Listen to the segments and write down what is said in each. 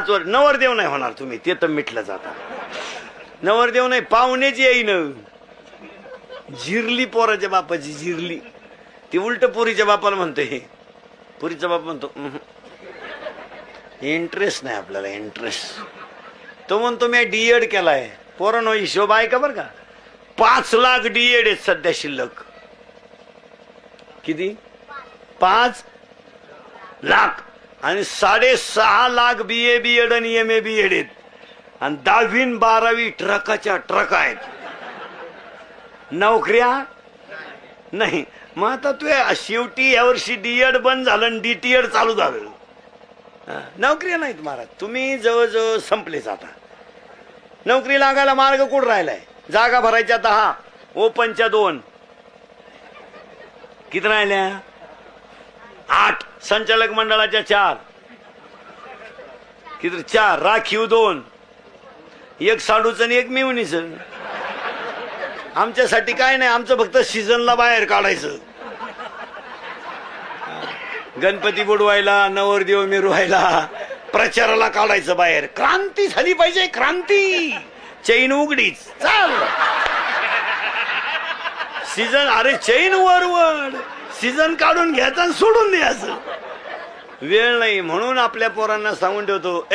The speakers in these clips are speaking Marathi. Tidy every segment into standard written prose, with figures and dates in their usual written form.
5 वर्ष नवरदेव नाही होणार तुम्ही, ते तर मिटलं जाता. नवरदेव नाही, पाहुण्याची येईन जिरली पोराच्या बापाची जिरली. ती उलट पोरीच्या बापाला म्हणतो, हे पुरीचा बाप म्हणतो इंटरेस्ट नाही आपल्याला, इंटरेस्ट. तो म्हणतो मी डीएड केलाय. पोरांनो हिशोब आहे का बरं का, 5 लाख डीएड आहेत सध्या शिल्लक. किती? 5 लाख. आणि 6.5 लाख BA BEd आणि MA BEd आहेत. आणि 10वी 12वी ट्रकाच्या ट्रक आहेत. नोकऱ्या नाही. मग आता तू शेवटी यावर्षी डीएड बंद झालं आणि DTED चालू झालं. नोकऱ्या नाहीत महाराज, तुम्ही जवळजवळ संपलेच. आता नोकरी लागायला मार्ग कुठं राहिलाय? जागा भरायच्या 10, ओपनच्या 2, किती राहिल्या? 8. संचालक मंडळाच्या 4, किती? 4. राखीव 2, 1 साडूचं आणि 1 मिवणीचं. आमच्यासाठी काय नाही, आमचं फक्त सीझनला बाहेर काढायचं. गणपती बुडवायला, नवरदेव मिरवायला, प्रचाराला काढायचं बाहेर. क्रांती झाली पाहिजे, क्रांती. चैन उघडीच चाल सीझन. अरे चैन वरवड, सीझन काढून घ्यायचं आणि सोडून द्यायचं. वेळ नाही. म्हणून आपल्या पोरांना सांगून ठेवतो,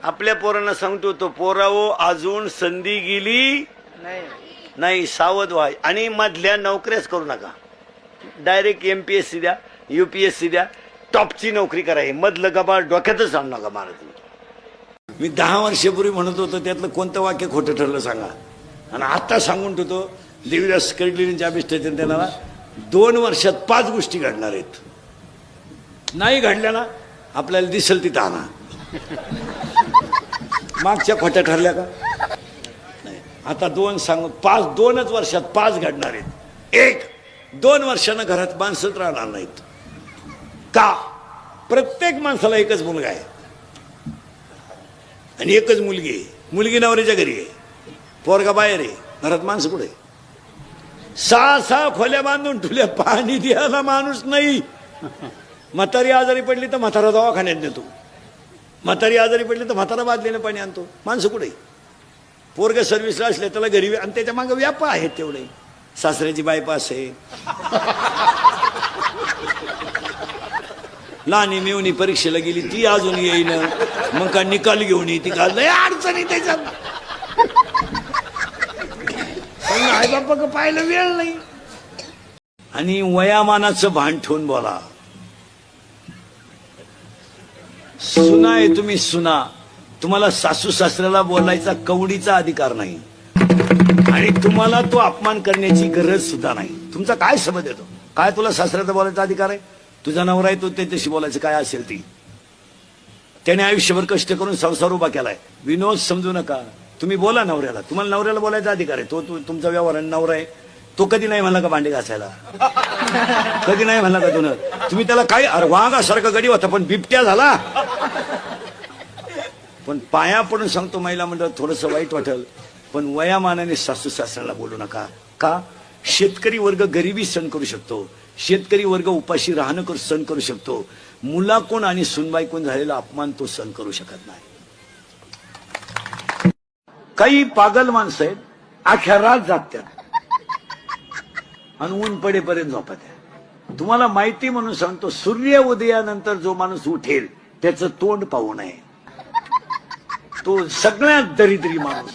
आपल्या पोरांना सांगतो तो, पोराओ अजून संधी गेली नाही, सावध व्हा. आणि मधल्या नोकऱ्याच करू नका. डायरेक्ट MPSC द्या, UPSC द्या, टॉपची नोकरी करा. हे मधलं गबाळ डोक्यातच आणू नका महाराज. मी 10 वर्षापूर्वी म्हणत होतो, त्यातलं कोणतं वाक्य खोटं ठरलं सांगा. आणि आता सांगून ठेवतो, देवीदास कडलींच्या अभिष्ठाच्या त्यांना 2 वर्षात 5 गोष्टी घडणार आहेत. नाही घडल्या ना, आपल्याला दिसेल तिथं आणा. मागच्या खोट्या ठरल्या का? नाही. आता 2 सांगू, 5, 2च वर्षात 5 घडणार आहेत. 1, 2 वर्षानं घरात माणसंच राहणार नाहीत. का? प्रत्येक माणसाला एकच मुलगा आहे आणि एकच मुलगी आहे. मुलगी नवऱ्याच्या घरी आहे, पोरगा बाहेर आहे, घरात माणसं कुठे? 6 खोल्या बांधून ठेवल्या, पाणी द्यायला माणूस नाही. म्हातारी आजारी पडली तर म्हातारा दवाखान्यात नेतो, म्हातारी आजारी पडली तर म्हातारा बादलीनं पाणी आणतो. माणसं कुठे? पोरग सर्व्हिसला असले त्याला घरी, आणि त्याच्या मागे व्यापा आहेत तेवढे. सासऱ्याची बायपास आहे, लहानी मेवणी परीक्षेला गेली ती अजून येईन, मग का निकाल घेऊन येते का? लय अडचणी त्याच्यात. आई बापा पाहिलं वेळ नाही. आणि वयामानाचं भान ठेवून बोला. सुना आहे तुम्ही, सुना. तुम्हाला सासू सासऱ्याला बोलायचा कवडीचा अधिकार नाही, आणि तुम्हाला तो अपमान करण्याची गरज सुद्धा नाही. तुमचा काय समज येतो? काय तुला सासऱ्याचा बोलायचा अधिकार आहे? तुझा नवरा आहे, तो त्याच्याशी बोलायचं काय असेल ती. त्याने आयुष्यभर कष्ट करून संसार उभा केलाय. विनोद समजू नका. तुम्ही बोला नवऱ्याला, तुम्हाला नवऱ्याला बोलायचा अधिकार आहे. तो तुमचा व्यवहार नवरा आहे, तो कधी नाही म्हणला का भांडे घासायला? कधी नाही म्हणला का तुला? तुम्ही त्याला काय, अरे वाघासारखा गडी होता पण बिबट्या झाला. पण पाया पडून सांगतो, महिला मंडळ थोडस वाईट वाटेल, पण वयामानाने सासू सासऱ्याला बोलू नका. का? शेतकरी वर्ग गरिबी सहन करू शकतो, शेतकरी वर्ग उपाशी राहणं सहन करू शकतो. मुलाकोण आणि सुनबाईकोण झालेला अपमान तो सहन करू शकत नाही. काही पागल माणसं आहेत, अख्या रात जागत्यात आणि ऊन पडेपर्यंत झोपत आहे. तुम्हाला माहिती म्हणून सांगतो, सूर्य उदयानंतर जो माणूस उठेल त्याचं तोंड पाहू नये. तो सगळ्यात दरिद्री माणूस.